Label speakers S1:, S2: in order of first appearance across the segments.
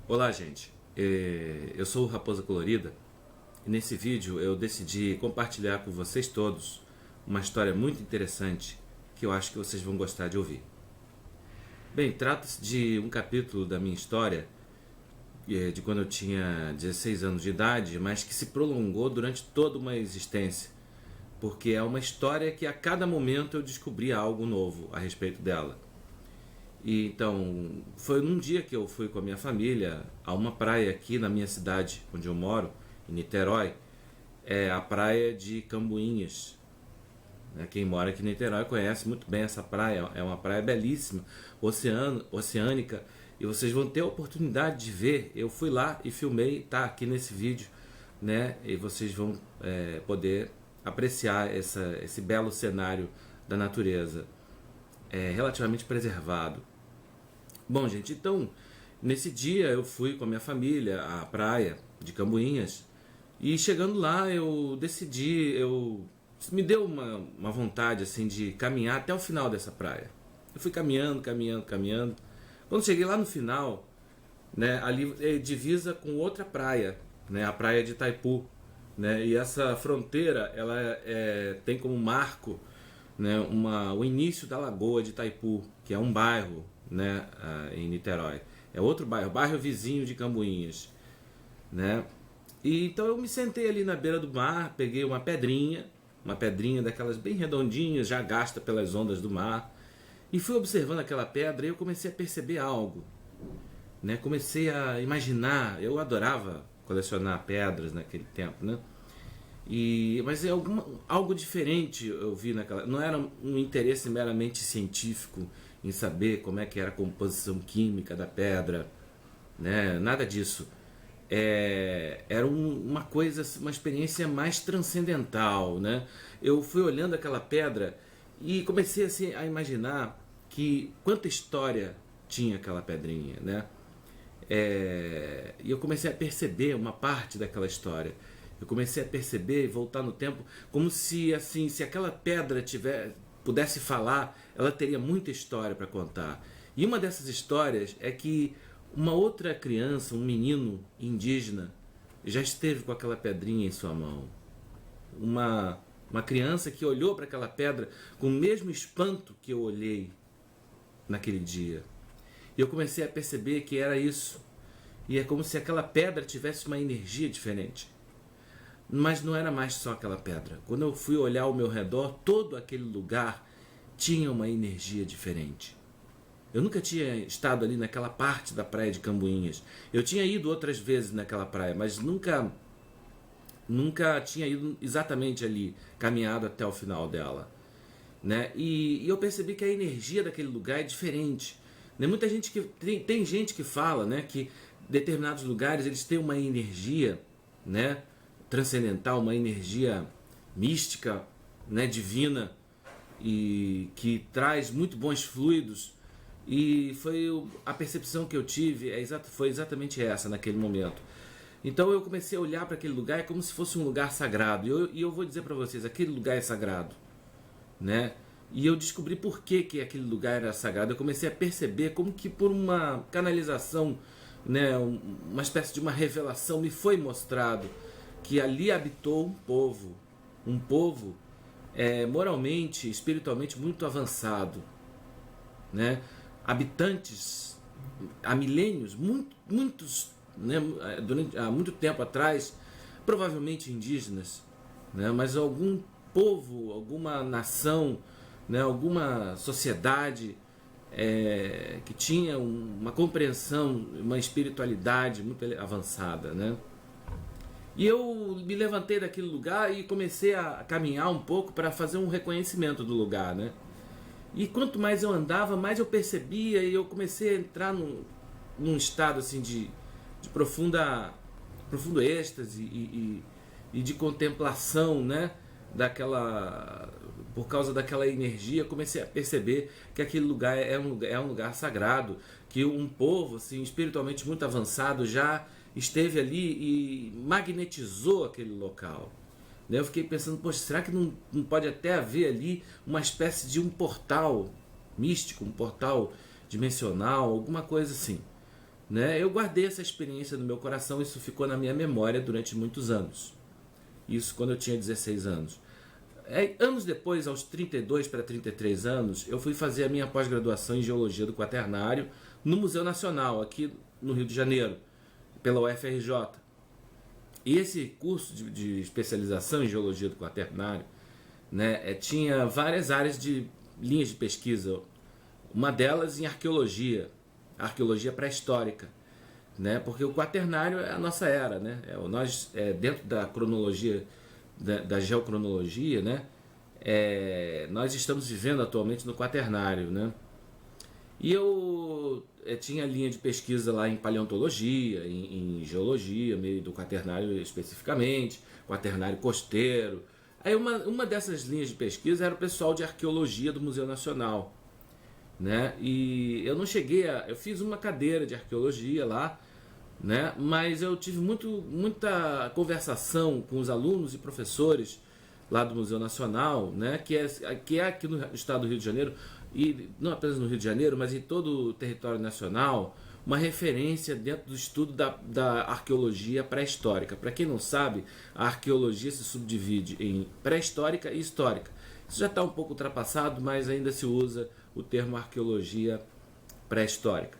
S1: Olá, gente. Eu sou o Raposa Colorida e nesse vídeo eu decidi compartilhar com vocês todos uma história muito interessante que eu acho que vocês vão gostar de ouvir. Bem, trata-se de um capítulo da minha história de quando eu tinha 16 anos de idade, mas que se prolongou durante toda uma existência, porque é uma história que a cada momento eu descobria algo novo a respeito dela. E então, foi num dia que eu fui com a minha família a uma praia aqui na minha cidade, onde eu moro, em Niterói, é a praia de Camboinhas. Quem mora aqui em Niterói conhece muito bem essa praia, é uma praia belíssima, oceânica, e vocês vão ter a oportunidade de ver. Eu fui lá e filmei, tá aqui nesse vídeo, né? E vocês vão poder apreciar esse belo cenário da natureza, relativamente preservado. Bom, gente, então, nesse dia eu fui com a minha família à praia de Camboinhas e chegando lá me deu uma vontade assim de caminhar até o final dessa praia. Eu fui caminhando. Quando cheguei lá no final, né, ali divisa com outra praia, né, a praia de Itaipu, né, e essa fronteira ela tem como marco, né, o início da Lagoa de Itaipu, que é um bairro, né, em Niterói. É outro bairro vizinho de Camboinhas, né? E então eu me sentei ali na beira do mar, peguei uma pedrinha daquelas bem redondinhas, já gasta pelas ondas do mar, e fui observando aquela pedra e eu comecei a perceber algo, né? Comecei a imaginar. Eu adorava colecionar pedras naquele tempo, né? Mas algo diferente eu vi naquela. Não era um interesse meramente científico em saber como é que era a composição química da pedra, né? Nada disso. Era uma coisa, uma experiência mais transcendental, né? Eu fui olhando aquela pedra e comecei assim, a imaginar que quanta história tinha aquela pedrinha, né? E eu comecei a perceber uma parte daquela história. Eu comecei a perceber e voltar no tempo como se assim, se aquela pedra pudesse falar, ela teria muita história para contar. E uma dessas histórias é que uma outra criança, um menino indígena, já esteve com aquela pedrinha em sua mão. Uma criança que olhou para aquela pedra com o mesmo espanto que eu olhei naquele dia. E eu comecei a perceber que era isso. E é como se aquela pedra tivesse uma energia diferente. Mas não era mais só aquela pedra. Quando eu fui olhar ao meu redor, todo aquele lugar tinha uma energia diferente. Eu nunca tinha estado ali naquela parte da praia de Camboinhas. Eu tinha ido outras vezes naquela praia, mas nunca tinha ido exatamente ali, caminhado até o final dela, né? E eu percebi que a energia daquele lugar é diferente, né? Muita gente tem gente que fala, né, que determinados lugares eles têm uma energia, né, transcendental, uma energia mística, né, divina, e que traz muito bons fluidos. E foi a percepção que eu tive, foi exatamente essa naquele momento. Então eu comecei a olhar para aquele lugar como se fosse um lugar sagrado. E eu vou dizer para vocês, aquele lugar é sagrado, né? E eu descobri por que aquele lugar era sagrado. Eu comecei a perceber como que por uma canalização, né, uma espécie de uma revelação, me foi mostrado que ali habitou um povo moralmente, espiritualmente muito avançado, né? Habitantes há milênios, muitos, né, há muito tempo atrás, provavelmente indígenas, né, mas algum povo, alguma nação, né, alguma sociedade que tinha uma compreensão, uma espiritualidade muito avançada, né? E eu me levantei daquele lugar e comecei a caminhar um pouco para fazer um reconhecimento do lugar, né? E quanto mais eu andava, mais eu percebia, e eu comecei a entrar num estado assim de profundo êxtase e de contemplação, né? Por causa daquela energia, comecei a perceber que aquele lugar é um lugar sagrado, que um povo assim, espiritualmente muito avançado já esteve ali e magnetizou aquele local. Eu fiquei pensando, poxa, será que não pode até haver ali uma espécie de um portal místico, um portal dimensional, alguma coisa assim, né? Eu guardei essa experiência no meu coração, isso ficou na minha memória durante muitos anos. Isso quando eu tinha 16 anos. Anos depois, aos 32 para 33 anos, eu fui fazer a minha pós-graduação em Geologia do Quaternário no Museu Nacional, aqui no Rio de Janeiro, pela UFRJ. E esse curso de especialização em Geologia do Quaternário, né, tinha várias áreas de linhas de pesquisa. Uma delas em arqueologia pré-histórica, né, porque o Quaternário é a nossa era, né, nós, dentro da cronologia, da geocronologia, né, nós estamos vivendo atualmente no Quaternário, né? E eu tinha linha de pesquisa lá em paleontologia, em geologia, meio do Quaternário especificamente, Quaternário costeiro. Aí uma dessas linhas de pesquisa era o pessoal de arqueologia do Museu Nacional, né? E eu não cheguei eu fiz uma cadeira de arqueologia lá, né? Mas eu tive muita conversação com os alunos e professores lá do Museu Nacional, né? Que é aqui no estado do Rio de Janeiro, e não apenas no Rio de Janeiro, mas em todo o território nacional, uma referência dentro do estudo da arqueologia pré-histórica. Para quem não sabe, a arqueologia se subdivide em pré-histórica e histórica. Isso já está um pouco ultrapassado, mas ainda se usa o termo arqueologia pré-histórica.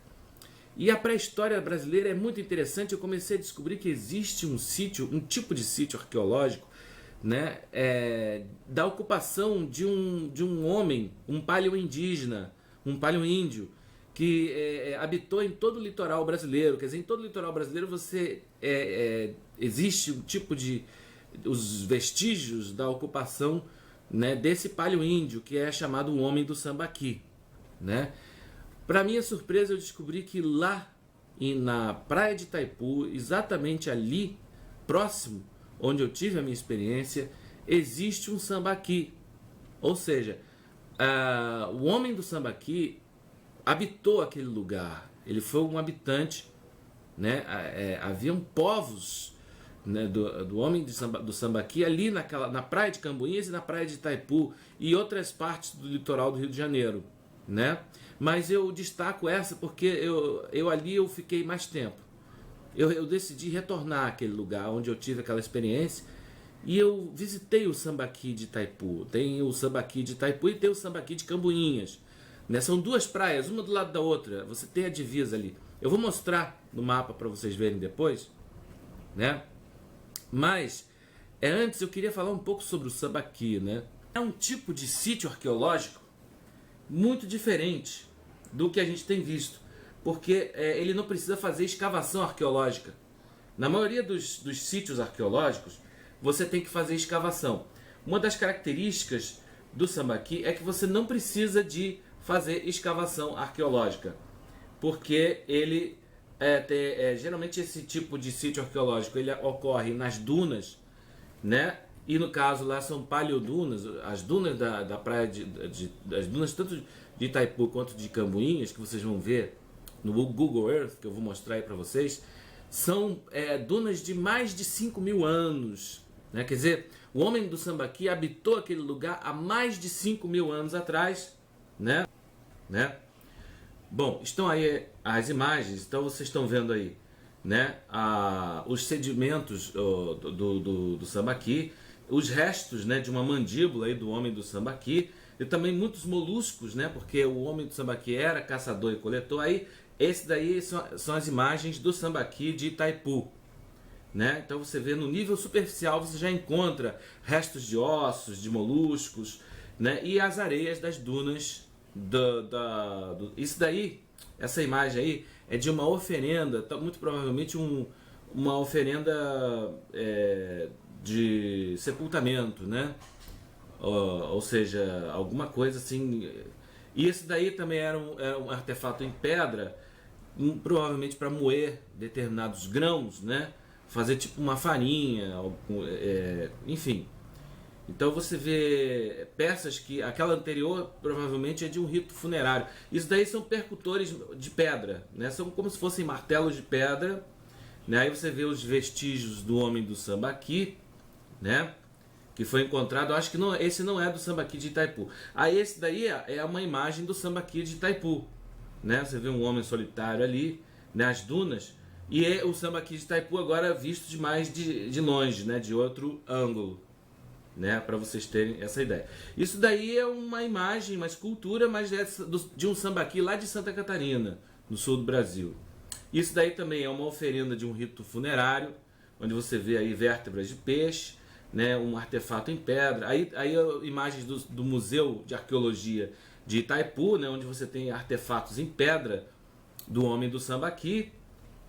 S1: E a pré-história brasileira é muito interessante. Eu comecei a descobrir que existe um tipo de sítio arqueológico, né, da ocupação de um homem, um paleo-indígena, um paleo-índio, que habitou em todo o litoral brasileiro. Quer dizer, em todo o litoral brasileiro existe um tipo os vestígios da ocupação, né, desse paleo-índio, que é chamado o Homem do Sambaqui, né? Para minha surpresa, eu descobri que lá na praia de Itaipu, exatamente ali, próximo, onde eu tive a minha experiência, existe um sambaqui. Ou seja, o Homem do Sambaqui habitou aquele lugar. Ele foi um habitante, né? Haviam povos, né, do Homem do Sambaqui ali na praia de Cambuinhas e na praia de Itaipu e outras partes do litoral do Rio de Janeiro, né? Mas eu destaco essa porque ali eu fiquei mais tempo. Eu decidi retornar àquele lugar onde eu tive aquela experiência e eu visitei o Sambaqui de Itaipu. Tem o Sambaqui de Itaipu e tem o Sambaqui de Cambuinhas, né? São duas praias, uma do lado da outra. Você tem a divisa ali. Eu vou mostrar no mapa para vocês verem depois, né? Mas antes eu queria falar um pouco sobre o Sambaqui, né? É um tipo de sítio arqueológico muito diferente do que a gente tem visto, porque ele não precisa fazer escavação arqueológica. Na maioria dos sítios arqueológicos, você tem que fazer escavação. Uma das características do Sambaqui é que você não precisa de fazer escavação arqueológica, porque ele geralmente esse tipo de sítio arqueológico ele ocorre nas dunas, né? E no caso lá são paleodunas, as dunas da praia as dunas tanto de Itaipu quanto de Cambuinhas, que vocês vão ver no Google Earth, que eu vou mostrar aí para vocês, são dunas de mais de 5.000 anos, né? Quer dizer, o Homem do Sambaqui habitou aquele lugar há mais de 5.000 anos atrás, né? Bom, estão aí as imagens, então vocês estão vendo aí, né, os sedimentos do Sambaqui, os restos, né, de uma mandíbula aí do Homem do Sambaqui, e também muitos moluscos, né, porque o Homem do Sambaqui era caçador e coletor. Aí, esse daí são as imagens do Sambaqui de Itaipu, né? Então você vê no nível superficial, você já encontra restos de ossos, de moluscos, né, e as areias das dunas isso daí, essa imagem aí é de uma oferenda, muito provavelmente uma oferenda de sepultamento, né? Ou seja, alguma coisa assim. E esse daí também era um artefato em pedra, provavelmente para moer determinados grãos, né? Fazer tipo uma farinha, enfim. Então você vê peças que aquela anterior provavelmente é de um rito funerário. Isso daí são percutores de pedra, né? São como se fossem martelos de pedra, né? Aí você vê os vestígios do Homem do Sambaqui, né? Que foi encontrado. Acho que esse não é do Sambaqui de Itaipu. Aí esse daí é uma imagem do Sambaqui de Itaipu, né? Você vê um homem solitário ali, né, as dunas, e o Sambaqui de Itaipu agora visto de mais de longe, né, de outro ângulo, né, para vocês terem essa ideia. Isso daí é uma imagem, uma escultura, mas de um sambaqui lá de Santa Catarina, no sul do Brasil. Isso daí também é uma oferenda de um rito funerário, onde você vê aí vértebras de peixe, né, um artefato em pedra. Aí imagens do Museu de Arqueologia de Itaipu, né, onde você tem artefatos em pedra do homem do Sambaqui.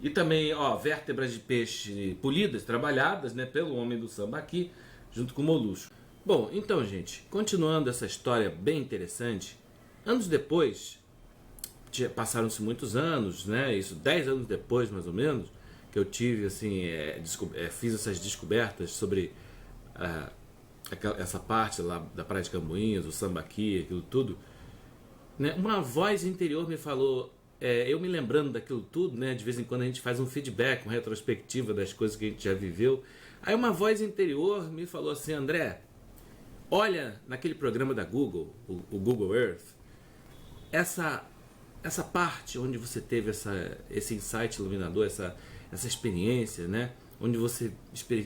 S1: E também, ó, vértebras de peixe polidas, trabalhadas, né, pelo homem do Sambaqui, junto com o molusco. Bom, então, gente, continuando essa história bem interessante, anos depois, passaram-se muitos anos, né, isso 10 anos depois, mais ou menos, que eu tive, assim, fiz essas descobertas sobre essa parte lá da Praia de Cambuinhas, o Sambaqui, aquilo tudo, né, uma voz interior me falou, eu me lembrando daquilo tudo, né, de vez em quando a gente faz um feedback, uma retrospectiva das coisas que a gente já viveu. Aí uma voz interior me falou assim: André, olha naquele programa da Google, o Google Earth, essa parte onde você teve esse insight iluminador, essa experiência, né, onde você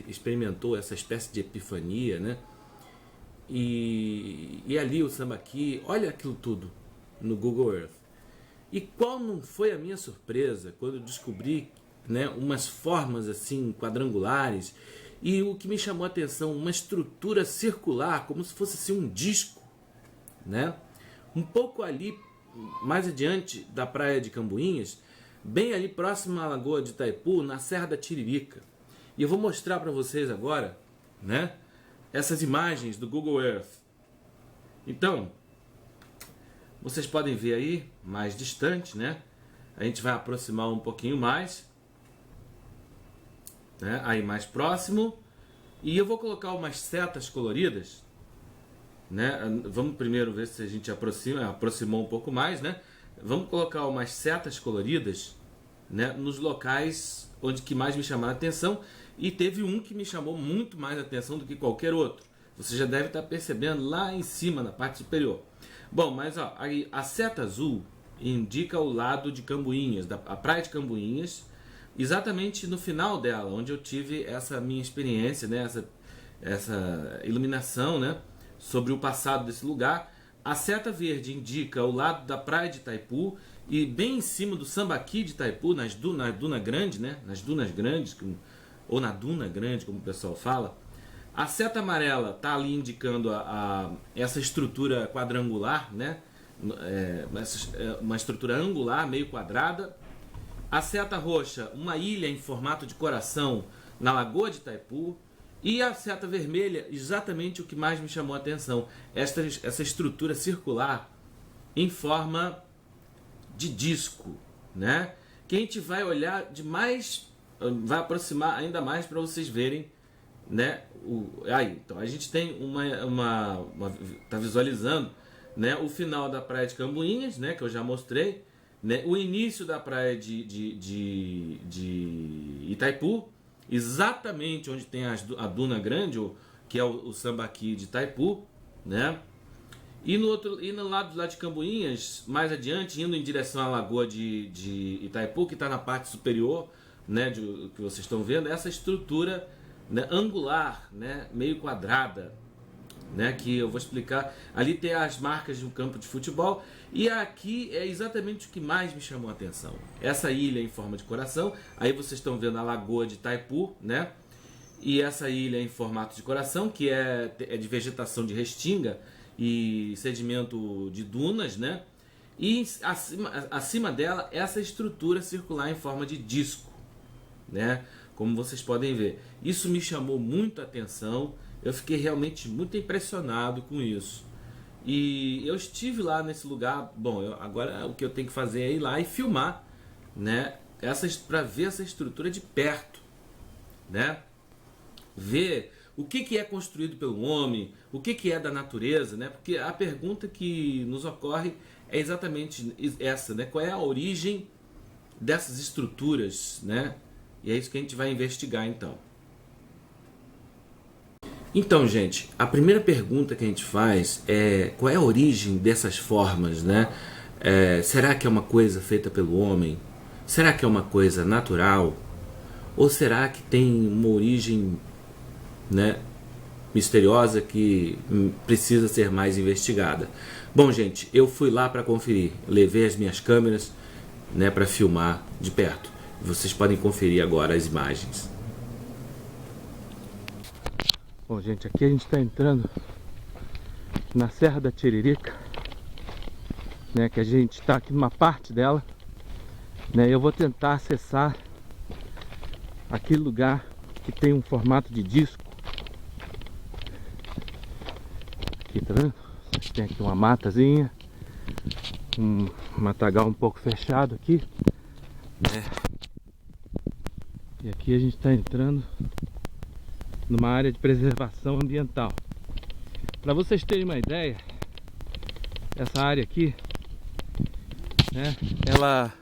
S1: experimentou essa espécie de epifania, né, e ali o Sambaqui, olha aquilo tudo no Google Earth. E qual não foi a minha surpresa quando eu descobri, né, umas formas assim quadrangulares, e o que me chamou a atenção, uma estrutura circular, como se fosse assim, um disco, né? Um pouco ali, mais adiante da praia de Cambuinhas, bem ali próximo à lagoa de Itaipu, na Serra da Tiririca. E eu vou mostrar para vocês agora, né, essas imagens do Google Earth. Então, vocês podem ver aí, mais distante, né? A gente vai aproximar um pouquinho mais, né? Aí mais próximo. E eu vou colocar umas setas coloridas, né? Vamos primeiro ver se a gente aproximou um pouco mais, né? Vamos colocar umas setas coloridas, né, nos locais onde que mais me chamaram a atenção. E teve um que me chamou muito mais a atenção do que qualquer outro. Você já deve estar percebendo lá em cima, na parte superior. Bom, mas ó, a seta azul indica o lado de Cambuinhas, a praia de Cambuinhas, exatamente no final dela, onde eu tive essa minha experiência, né, essa iluminação, né, sobre o passado desse lugar. A seta verde indica o lado da praia de Itaipu e bem em cima do Sambaqui de Itaipu, na Duna Grande, né, nas Dunas Grandes, ou na Duna Grande, como o pessoal fala. A seta amarela está ali indicando essa estrutura quadrangular, né? Uma estrutura angular, meio quadrada. A seta roxa, uma ilha em formato de coração na Lagoa de Itaipu. E a seta vermelha, exatamente o que mais me chamou a atenção, essa estrutura circular em forma de disco, né? Que a gente vai olhar vai aproximar ainda mais para vocês verem, né? Aí, então a gente tem tá visualizando, né, o final da praia de Cambuinhas, né, que eu já mostrei, né, o início da praia de Itaipu, exatamente onde tem a Duna Grande, que é o Sambaqui de Itaipu, né? E no lado lá de Cambuinhas, mais adiante, indo em direção à lagoa de Itaipu, que está na parte superior, né, que vocês estão vendo, essa estrutura, né, angular, né, meio quadrada, né, que eu vou explicar. Ali tem as marcas de um campo de futebol, e aqui é exatamente o que mais me chamou a atenção. Essa ilha em forma de coração, aí vocês estão vendo a lagoa de Itaipu, né, e essa ilha em formato de coração, que é de vegetação de restinga e sedimento de dunas, né, e acima dela essa estrutura circular em forma de disco, né, como vocês podem ver. Isso me chamou muito a atenção, eu fiquei realmente muito impressionado com isso. E eu estive lá nesse lugar. Bom, agora o que eu tenho que fazer é ir lá e filmar, né, para ver essa estrutura de perto, né, ver o que é construído pelo homem, o que é da natureza, né, porque a pergunta que nos ocorre é exatamente essa, né, qual é a origem dessas estruturas, né? E é isso que a gente vai investigar então. Então, gente, a primeira pergunta que a gente faz é qual é a origem dessas formas, né? Será que é uma coisa feita pelo homem? Será que é uma coisa natural? Ou será que tem uma origem, né, misteriosa que precisa ser mais investigada? Bom, gente, eu fui lá para conferir, levei as minhas câmeras, né, para filmar de perto. Vocês podem conferir agora as imagens. Bom, gente, aqui a gente está entrando na Serra da Tiririca, né, que a gente está aqui numa parte dela, né. Eu vou tentar acessar aquele lugar que tem um formato de disco. Aqui, tá vendo? Tem aqui uma matazinha, um matagal um pouco fechado aqui, né? E aqui a gente está entrando numa área de preservação ambiental. Para vocês terem uma ideia, essa área aqui, né, ela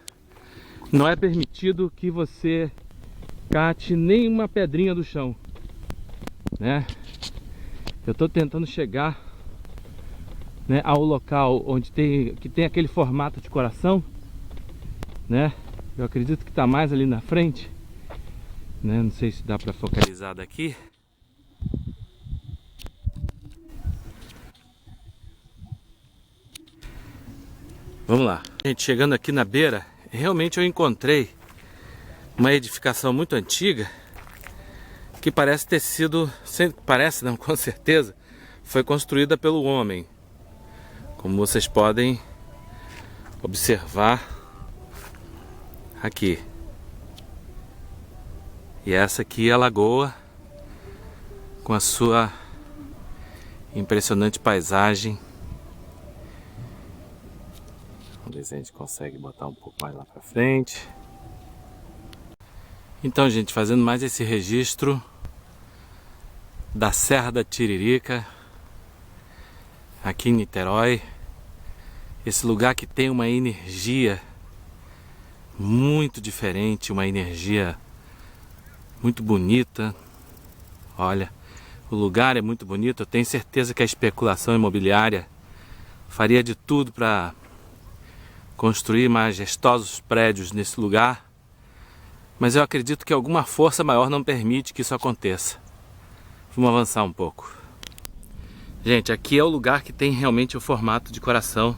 S1: não é permitido que você cate nenhuma pedrinha do chão, né? Eu estou tentando chegar, né, ao local onde tem aquele formato de coração, né? Eu acredito que está mais ali na frente, né? Não sei se dá para focalizar daqui. Vamos lá. Gente, chegando aqui na beira, realmente eu encontrei uma edificação muito antiga que parece ter sido, parece não, com certeza, foi construída pelo homem. Como vocês podem observar aqui. E essa aqui é a lagoa com a sua impressionante paisagem. Vamos ver se a gente consegue botar um pouco mais lá pra frente. Então, gente, fazendo mais esse registro da Serra da Tiririca, aqui em Niterói. Esse lugar que tem uma energia muito diferente, uma energia muito bonita. Olha, o lugar é muito bonito. Eu tenho certeza que a especulação imobiliária faria de tudo para construir majestosos prédios nesse lugar, mas eu acredito que alguma força maior não permite que isso aconteça. Vamos avançar um pouco. Gente, aqui é o lugar que tem realmente o formato de coração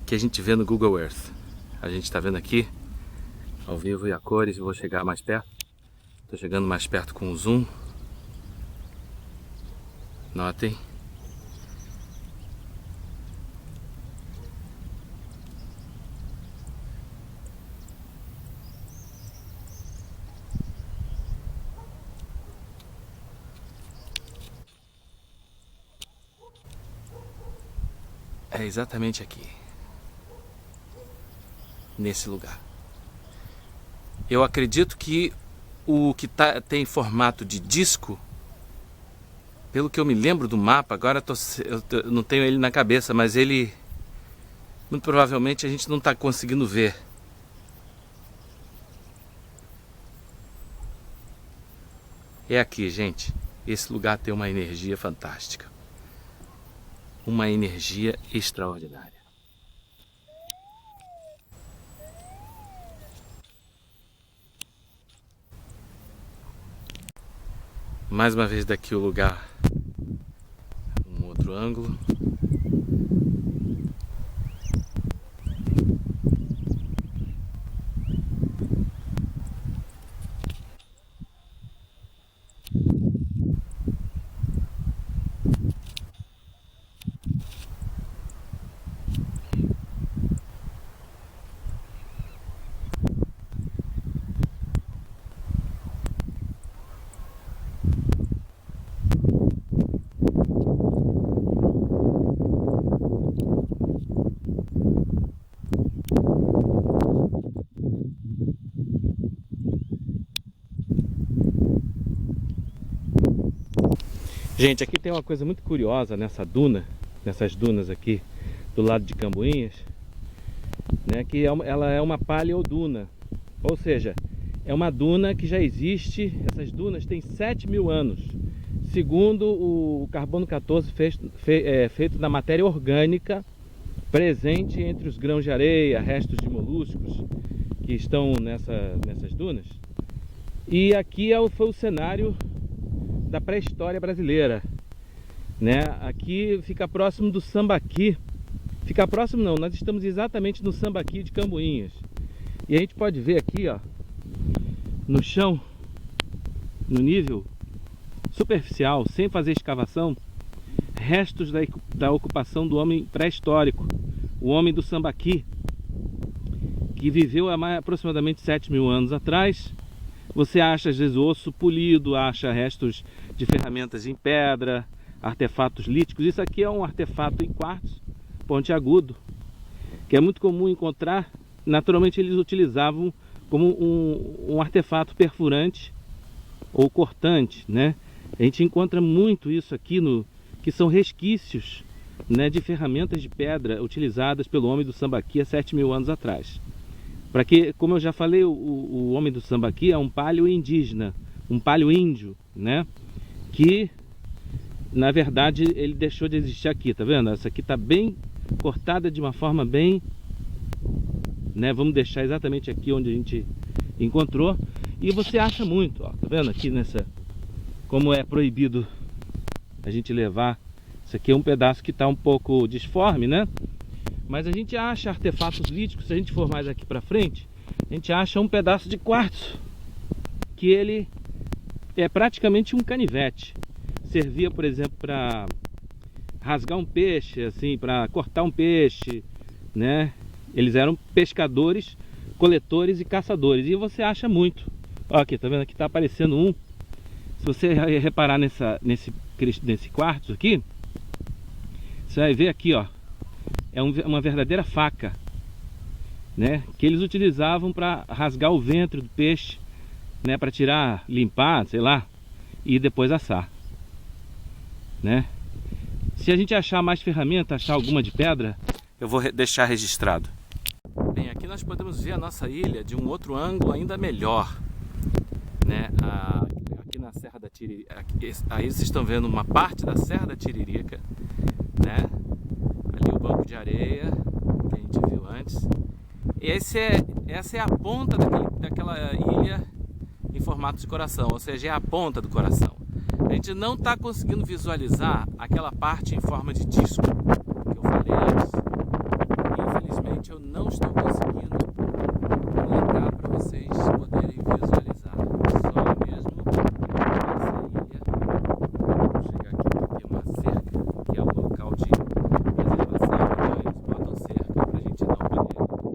S1: que a gente vê no Google Earth. A gente está vendo aqui ao vivo e a cores. Eu vou chegar mais perto. Estou chegando mais perto com o zoom. Notem. É exatamente aqui, nesse lugar. Eu acredito que o que tem formato de disco, pelo que eu me lembro do mapa, agora eu não tenho ele na cabeça, mas ele, muito provavelmente a gente não está conseguindo ver. É aqui, gente. Esse lugar tem uma energia fantástica. Uma energia extraordinária. Mais uma vez daqui o lugar, um outro ângulo. Gente, aqui tem uma coisa muito curiosa nessa duna, nessas dunas aqui do lado de Camboinhas, né, que ela é uma paleoduna, ou seja, é uma duna que já existe. Essas dunas têm 7.000 anos, segundo o carbono 14 feito da matéria orgânica presente entre os grãos de areia, restos de moluscos, que estão nessas dunas. E aqui foi o cenário da pré-história brasileira, né? Aqui fica próximo do Sambaqui. Fica próximo não, nós estamos exatamente no Sambaqui de Camboinhas. E a gente pode ver aqui, ó, no chão, no nível superficial, sem fazer escavação, restos da ocupação do homem pré-histórico, o homem do Sambaqui, que viveu há aproximadamente 7.000 anos atrás. Você acha às vezes osso polido, acha restos de ferramentas em pedra, artefatos líticos. Isso aqui é um artefato em quartzo pontiagudo, que é muito comum encontrar. Naturalmente eles utilizavam como um artefato perfurante ou cortante, né? A gente encontra muito isso aqui, que são resquícios, né, de ferramentas de pedra utilizadas pelo homem do Sambaqui há 7.000 anos atrás. Para que, como eu já falei, o homem do Sambaqui é um paleo-indígena, um paleo-índio, né? Que, na verdade, ele deixou de existir aqui, tá vendo? Essa aqui tá bem cortada de uma forma bem, né? Vamos deixar exatamente aqui onde a gente encontrou. E você acha muito, ó, tá vendo aqui como é proibido a gente levar. Isso aqui é um pedaço que está um pouco disforme, né? Mas a gente acha artefatos líticos. Se a gente for mais aqui para frente, a gente acha um pedaço de quartzo, que ele é praticamente um canivete. Servia, por exemplo, para rasgar um peixe, assim, para cortar um peixe, né? Eles eram pescadores, coletores e caçadores. E você acha muito. Ó, aqui, tá vendo? Aqui tá aparecendo um. Se você reparar nesse quartzo aqui, você vai ver aqui, ó, é uma verdadeira faca, né? Que eles utilizavam para rasgar o ventre do peixe, né? Para tirar, limpar, sei lá, e depois assar, né? Se a gente achar mais ferramenta, achar alguma de pedra, eu vou deixar registrado. Bem, aqui nós podemos ver a nossa ilha de um outro ângulo ainda melhor, né? Aqui na Serra da Tiririca, aí vocês estão vendo uma parte da Serra da Tiririca, né? Ali o banco de areia que a gente viu antes. E essa é a ponta daquela ilha em formato de coração, ou seja, é a ponta do coração. A gente não está conseguindo visualizar aquela parte em forma de disco que eu falei antes. Infelizmente eu não estou conseguindo colocar para vocês poderem visualizar. Só mesmo essa ilha. Vou chegar aqui, tem uma cerca, que é um local de preservação, então eles botam cerca para a gente não poder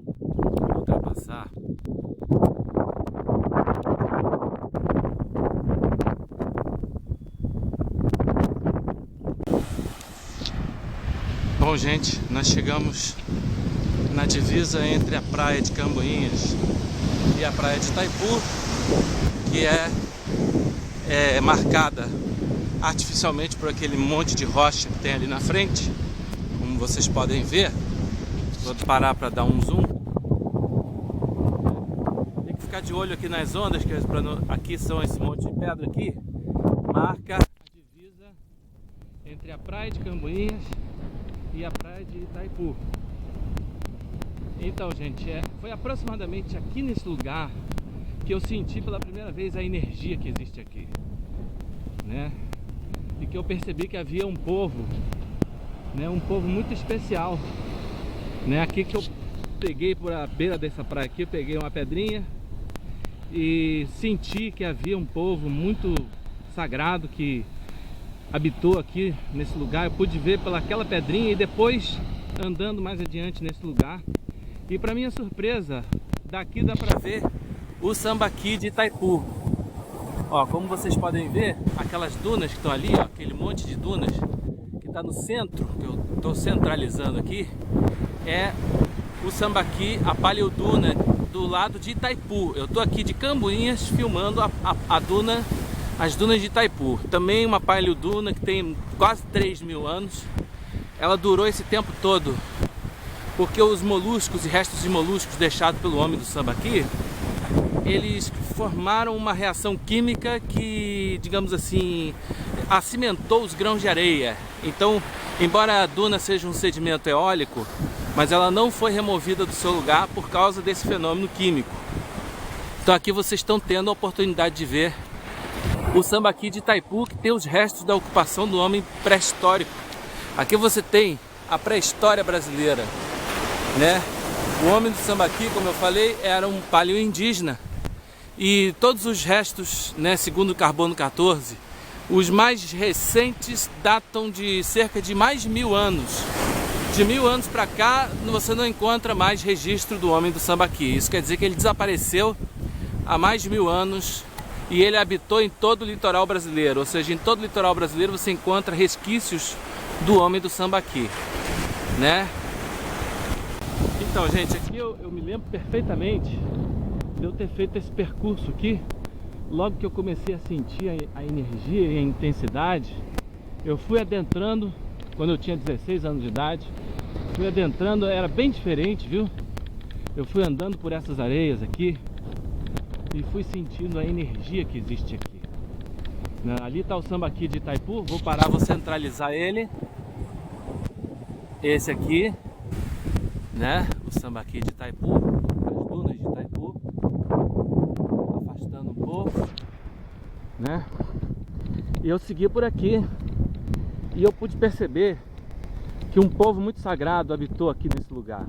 S1: ultrapassar. Bom, gente, nós chegamos na divisa entre a praia de Camboinhas e a praia de Itaipu, que é marcada artificialmente por aquele monte de rocha que tem ali na frente, como vocês podem ver. Vou parar para dar um zoom. Tem que ficar de olho aqui nas ondas, que aqui são esse monte de pedra aqui, marca a divisa entre a praia de Camboinhas e a praia de Itaipu. Então, gente, foi aproximadamente aqui nesse lugar que eu senti pela primeira vez a energia que existe aqui, né? E que eu percebi que havia um povo, né? Um povo muito especial, né? Aqui que eu peguei por a beira dessa praia aqui, eu peguei uma pedrinha e senti que havia um povo muito sagrado que habitou aqui nesse lugar. Eu pude ver pelaquela pedrinha e depois andando mais adiante nesse lugar. E para minha surpresa, daqui dá para ver o Sambaqui de Itaipu. Ó, como vocês podem ver, aquelas dunas que estão ali, ó, aquele monte de dunas que está no centro, que eu estou centralizando aqui, é o Sambaqui, a paleoduna do lado de Itaipu. Eu estou aqui de Camboinhas filmando as dunas de Itaipu. Também uma paleoduna que tem quase 3.000 anos. Ela durou esse tempo todo porque os moluscos e restos de moluscos deixados pelo homem do Sambaqui, eles formaram uma reação química que, digamos assim, acimentou os grãos de areia. Então, embora a duna seja um sedimento eólico, mas ela não foi removida do seu lugar por causa desse fenômeno químico. Então aqui vocês estão tendo a oportunidade de ver o Sambaqui de Itaipu, que tem os restos da ocupação do homem pré-histórico. Aqui você tem a pré-história brasileira, né? O homem do Sambaqui, como eu falei, era um paleo-indígena. E todos os restos, né, segundo o Carbono 14, os mais recentes datam de cerca de mais de 1000 anos. De 1000 anos para cá, você não encontra mais registro do homem do Sambaqui. Isso quer dizer que ele desapareceu há mais de 1000 anos e ele habitou em todo o litoral brasileiro. Ou seja, em todo o litoral brasileiro você encontra resquícios do homem do Sambaqui, né? Então, gente, aqui eu me lembro perfeitamente de eu ter feito esse percurso aqui. Logo que eu comecei a sentir a energia e a intensidade, eu fui adentrando, quando eu tinha 16 anos de idade, fui adentrando, era bem diferente, viu? Eu fui andando por essas areias aqui e fui sentindo a energia que existe aqui. Ali está o Sambaqui de Itaipu, vou parar, vou centralizar ele. Esse aqui, né? O Sambaqui de Itaipu, as dunas de Itaipu. Afastando um pouco, né? E eu segui por aqui e eu pude perceber que um povo muito sagrado habitou aqui nesse lugar.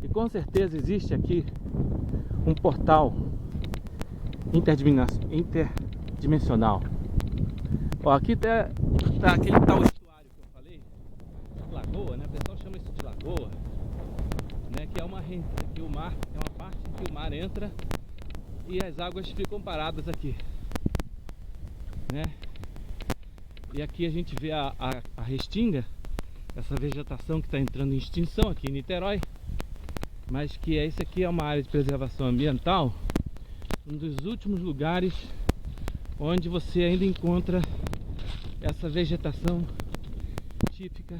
S1: E com certeza existe aqui um portal interdimensional. Ó, aqui tá aquele tal estuário que eu falei, lagoa, né? O pessoal chama isso de lagoa, né? Que é que o mar é uma parte que o mar entra e as águas ficam paradas aqui, né? E aqui a gente vê a restinga, essa vegetação que está entrando em extinção aqui em Niterói, mas que isso aqui é uma área de preservação ambiental, um dos últimos lugares onde você ainda encontra essa vegetação típica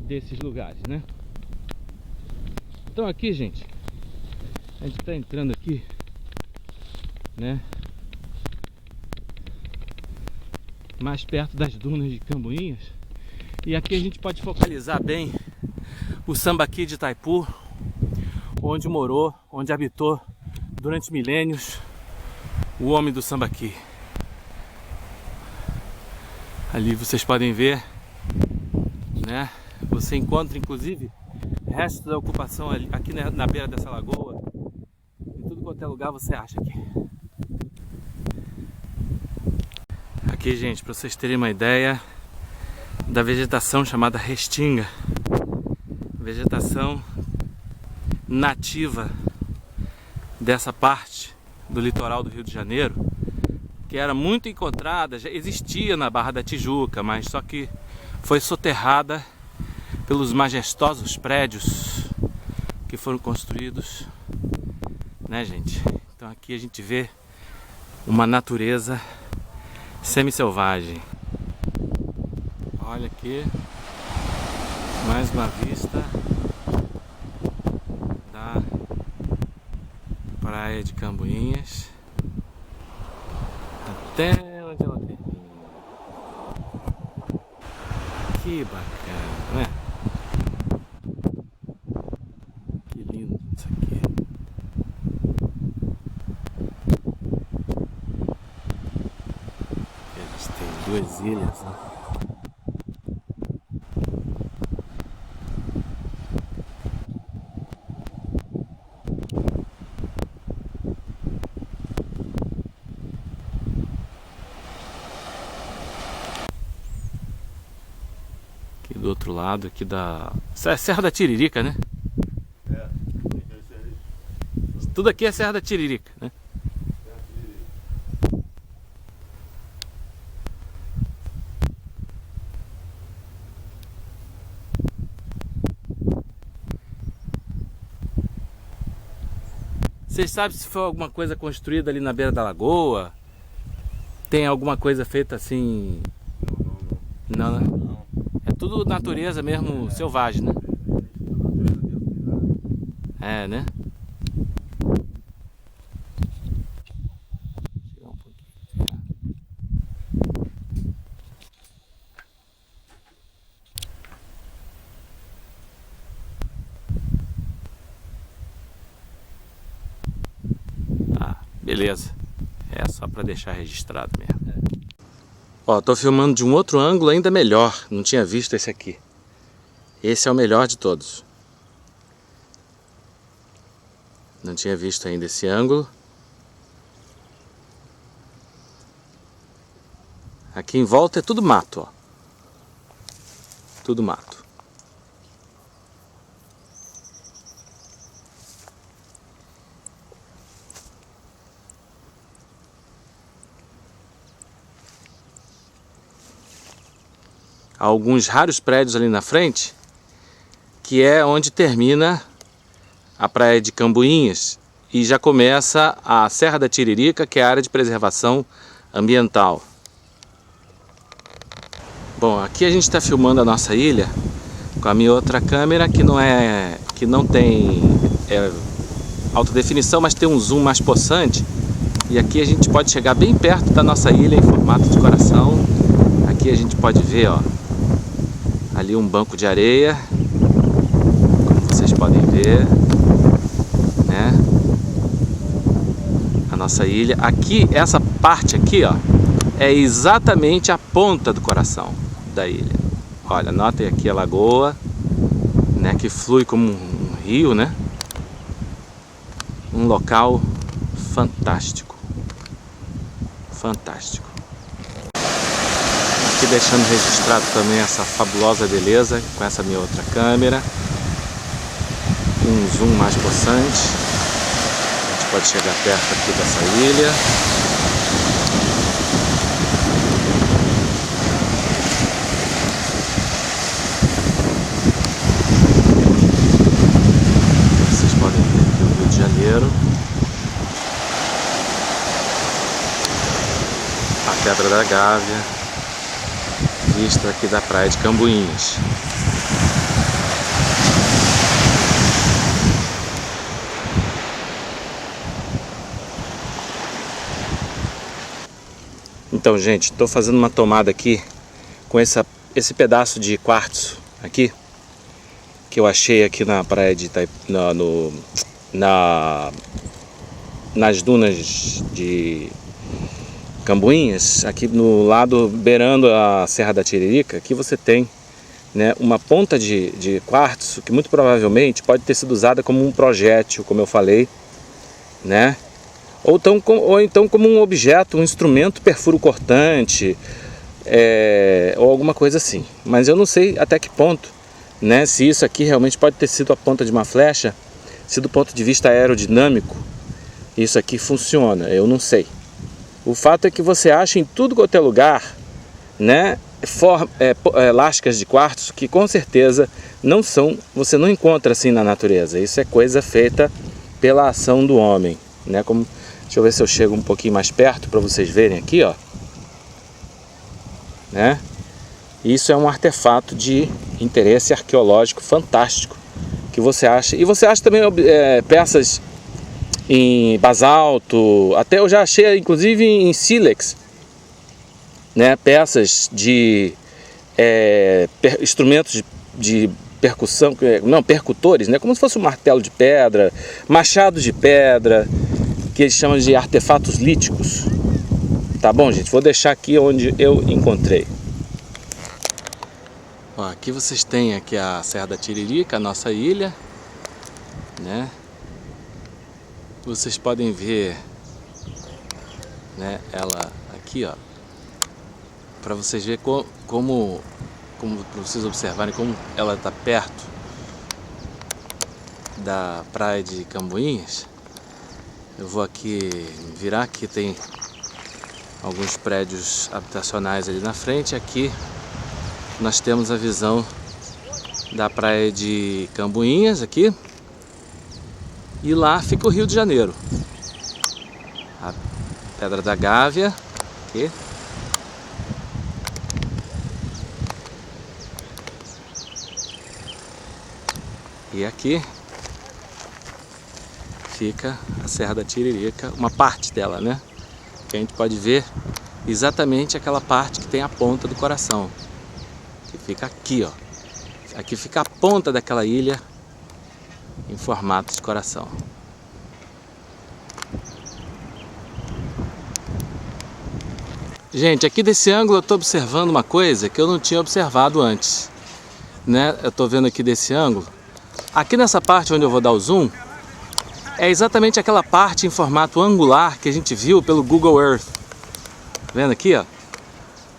S1: desses lugares, né? Então aqui, gente, a gente está entrando aqui, né, mais perto das dunas de Camboinhas, e aqui a gente pode focalizar bem o Sambaqui de Itaipu, onde morou, onde habitou durante milênios o homem do Sambaqui. Ali vocês podem ver, né? Você encontra inclusive restos da ocupação aqui na beira dessa lagoa. Em tudo quanto é lugar você acha aqui. Aqui, gente, para vocês terem uma ideia da vegetação chamada restinga, vegetação nativa dessa parte do litoral do Rio de Janeiro, que era muito encontrada, já existia na Barra da Tijuca, mas só que foi soterrada pelos majestosos prédios que foram construídos, né, gente? Então aqui a gente vê uma natureza semi-selvagem. Olha aqui, mais uma vista da praia de Camboinhas até onde ela termina. Que bacana, né? Que lindo isso aqui. Eles têm duas ilhas, né? Aqui do outro lado, aqui da Serra da Tiririca, né? Tudo aqui é Serra da Tiririca, né? Vocês sabem se foi alguma coisa construída ali na beira da lagoa? Tem alguma coisa feita assim? Não, né? É tudo natureza mesmo, selvagem, né? É, né? Tirar um pouquinho. Beleza. É só para deixar registrado mesmo. Ó, tô filmando de um outro ângulo ainda melhor. Não tinha visto esse aqui. Esse é o melhor de todos. Não tinha visto ainda esse ângulo. Aqui em volta é tudo mato, ó. Tudo mato. Há alguns raros prédios ali na frente, que é onde termina a praia de Cambuinhas e já começa a Serra da Tiririca, que é a área de preservação ambiental. Bom, aqui a gente está filmando a nossa ilha com a minha outra câmera, que não tem alta definição, mas tem um zoom mais possante. E aqui a gente pode chegar bem perto da nossa ilha em formato de coração. Aqui a gente pode ver, ó, ali um banco de areia, como vocês podem ver, né? A nossa ilha. Aqui, essa parte aqui, ó, é exatamente a ponta do coração da ilha. Olha, notem aqui a lagoa, né, que flui como um rio, né? Um local fantástico. Fantástico. Aqui deixando registrado também essa fabulosa beleza com essa minha outra câmera. Um zoom mais possante. A gente pode chegar perto aqui dessa ilha. Vocês podem ver aqui o Rio de Janeiro. A Pedra da Gávea. Vista aqui da praia de Cambuinhas. Então, gente, estou fazendo uma tomada aqui com esse pedaço de quartzo aqui que eu achei aqui na praia de nas dunas de Cambuinhas, aqui no lado beirando a Serra da Tiririca. Aqui você tem, né, uma ponta de quartzo que muito provavelmente pode ter sido usada como um projétil, como eu falei, né? Ou então como um objeto, um instrumento perfuro cortante, ou alguma coisa assim. Mas eu não sei até que ponto, né, se isso aqui realmente pode ter sido a ponta de uma flecha, se do ponto de vista aerodinâmico isso aqui funciona, eu não sei. O fato é que você acha em tudo quanto é lugar, né, lascas de quartzo que com certeza você não encontra assim na natureza. Isso é coisa feita pela ação do homem, né? Como, deixa eu ver se eu chego um pouquinho mais perto para vocês verem aqui, ó, né? Isso é um artefato de interesse arqueológico fantástico que você acha. E você acha também peças em basalto, até eu já achei inclusive em sílex, né, peças de instrumentos de percussão, não, percutores, né, como se fosse um martelo de pedra, machado de pedra, que eles chamam de artefatos líticos. Tá bom, gente, vou deixar aqui onde eu encontrei. Ó, aqui vocês têm aqui a Serra da Tiririca, a nossa ilha, né? Vocês podem ver, né, ela aqui, ó, para vocês verem como para vocês observarem como ela está perto da praia de Cambuinhas. Eu vou aqui virar, aqui tem alguns prédios habitacionais ali na frente. Aqui nós temos a visão da praia de Cambuinhas aqui. E lá fica o Rio de Janeiro. A Pedra da Gávea aqui. E aqui fica a Serra da Tiririca, uma parte dela, né? Que a gente pode ver exatamente aquela parte que tem a ponta do coração. Que fica aqui, ó. Aqui fica a ponta daquela ilha em formato de coração.
S2: Gente, aqui desse ângulo eu estou observando uma coisa que eu não tinha observado antes, né? Eu estou vendo aqui desse ângulo. Aqui nessa parte onde eu vou dar o zoom, é exatamente aquela parte em formato angular que a gente viu pelo Google Earth. Tá vendo aqui, ó?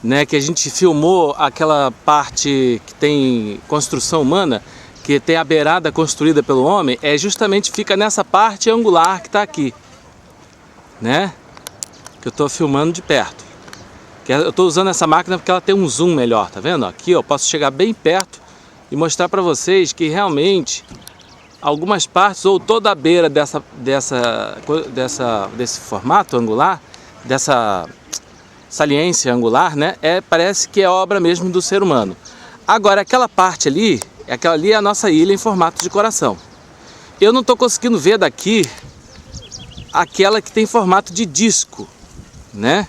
S2: Né, que a gente filmou aquela parte que tem construção humana, que tem a beirada construída pelo homem, justamente fica nessa parte angular que está aqui, né? Que eu estou filmando de perto. Eu estou usando essa máquina porque ela tem um zoom melhor, tá vendo? Aqui eu posso chegar bem perto e mostrar para vocês que realmente algumas partes ou toda a beira desse formato angular, dessa saliência angular, né? Parece que é obra mesmo do ser humano. Agora aquela parte ali, aquela ali é a nossa ilha em formato de coração. Eu não estou conseguindo ver daqui aquela que tem formato de disco, né?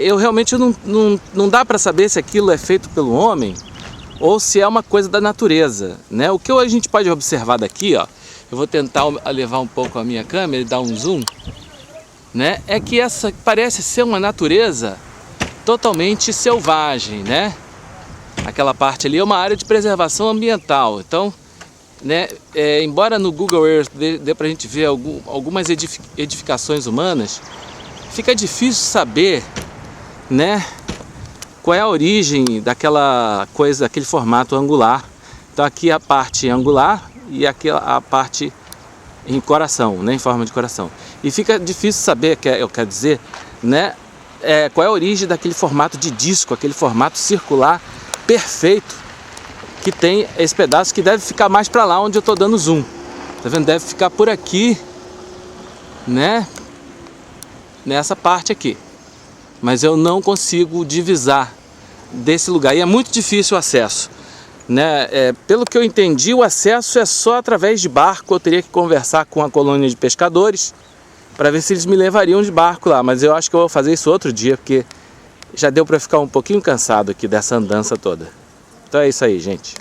S2: Eu realmente não dá para saber se aquilo é feito pelo homem ou se é uma coisa da natureza, né? O que a gente pode observar daqui, ó, eu vou tentar levar um pouco a minha câmera e dar um zoom, né? É que essa parece ser uma natureza totalmente selvagem, né? Aquela parte ali é uma área de preservação ambiental. Então, né, embora no Google Earth dê pra gente ver algumas edificações humanas, fica difícil saber, né, qual é a origem daquela coisa, daquele formato angular. Então aqui a parte angular e aqui a parte em coração, né, em forma de coração. E fica difícil saber, eu quero dizer, né, qual é a origem daquele formato de disco, aquele formato circular perfeito que tem esse pedaço, que deve ficar mais para lá onde eu estou dando zoom. Tá vendo? Deve ficar por aqui, né, nessa parte aqui. Mas eu não consigo divisar desse lugar e é muito difícil o acesso, né? Pelo que eu entendi, o acesso é só através de barco. Eu teria que conversar com a colônia de pescadores para ver se eles me levariam de barco lá, mas eu acho que eu vou fazer isso outro dia, porque já deu para ficar um pouquinho cansado aqui dessa andança toda. Então é isso aí, gente.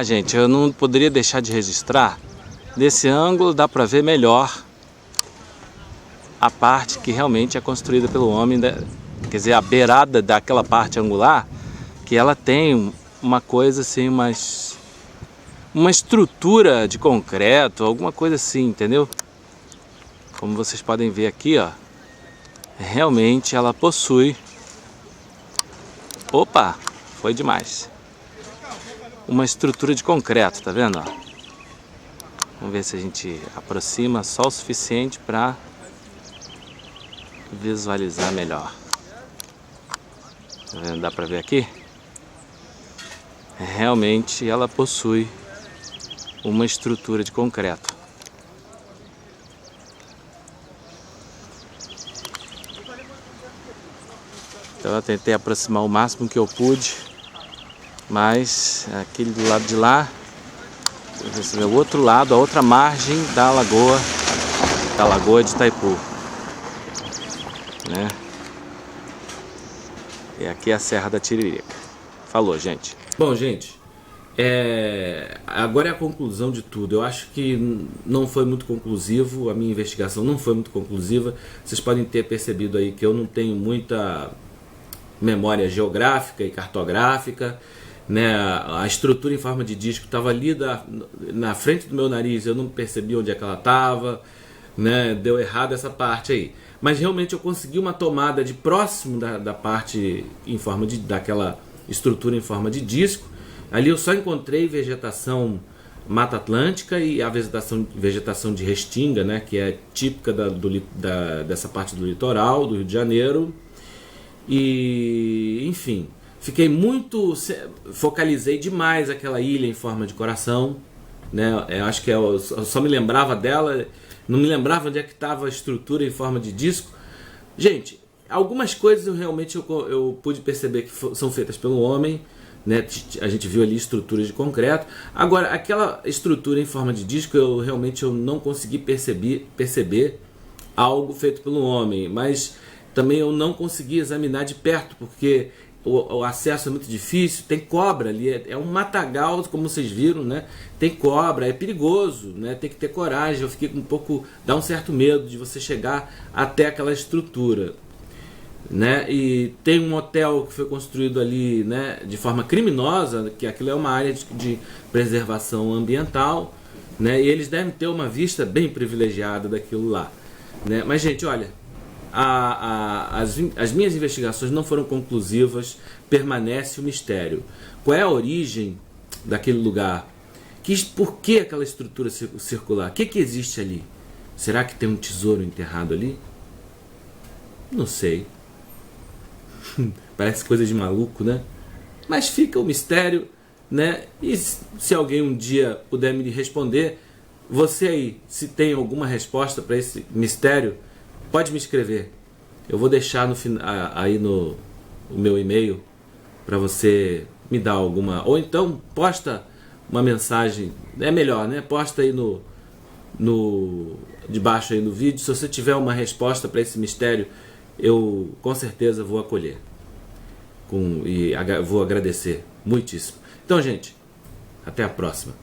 S2: Gente, eu não poderia deixar de registrar. Desse ângulo dá para ver melhor a parte que realmente é construída pelo homem, né? Quer dizer, a beirada daquela parte angular, que ela tem uma coisa assim, uma estrutura de concreto, alguma coisa assim, entendeu? Como vocês podem ver aqui, ó, realmente ela possui... Opa, foi demais. Uma estrutura de concreto, tá vendo? Ó? Vamos ver se a gente aproxima só o suficiente para visualizar melhor. Tá vendo? Dá para ver aqui? Realmente ela possui uma estrutura de concreto. Então eu tentei aproximar o máximo que eu pude, mas aquele do lado de lá, esse é o outro lado, a outra margem da lagoa de Itaipu, né? E aqui é a Serra da Tiririca. Falou, gente.
S1: Bom, gente, agora é a conclusão de tudo. Eu acho que não foi muito conclusivo, a minha investigação não foi muito conclusiva. Vocês podem ter percebido aí que eu não tenho muita memória geográfica e cartográfica, né? A estrutura em forma de disco estava ali na frente do meu nariz, eu não percebi onde é que ela estava, né? Deu errado essa parte aí. Mas realmente eu consegui uma tomada de próximo da parte em forma daquela estrutura em forma de disco. Ali eu só encontrei vegetação Mata Atlântica e a vegetação de restinga, né? Que é típica dessa parte do litoral do Rio de Janeiro. E, enfim, focalizei demais aquela ilha em forma de coração, né? Eu acho que eu só me lembrava dela, não me lembrava onde é que estava a estrutura em forma de disco. Gente, algumas coisas eu pude perceber que são feitas pelo homem, né? A gente viu ali estruturas de concreto. Agora, aquela estrutura em forma de disco, eu não consegui perceber algo feito pelo homem, mas também eu não consegui examinar de perto, porque o acesso é muito difícil, tem cobra ali, é um matagal, como vocês viram, né? Tem cobra, é perigoso, né? Tem que ter coragem. Eu fiquei dá um certo medo de você chegar até aquela estrutura. né? E tem um hotel que foi construído ali, né, de forma criminosa, que aquilo é uma área de preservação ambiental, né? E eles devem ter uma vista bem privilegiada daquilo lá, né? Mas, gente, olha, as minhas investigações não foram conclusivas, permanece o mistério. Qual é a origem daquele lugar? Por que aquela estrutura circular? O que existe ali? Será que tem um tesouro enterrado ali? Não sei. Parece coisa de maluco, né? Mas fica o mistério, né? E se alguém um dia puder me responder, você aí, se tem alguma resposta para esse mistério, pode me escrever. Eu vou deixar aí no meu e-mail para você me dar alguma. Ou então posta uma mensagem. É melhor, né? Posta aí debaixo aí no vídeo. Se você tiver uma resposta para esse mistério, eu com certeza vou acolher. E vou agradecer muitíssimo. Então, gente, até a próxima.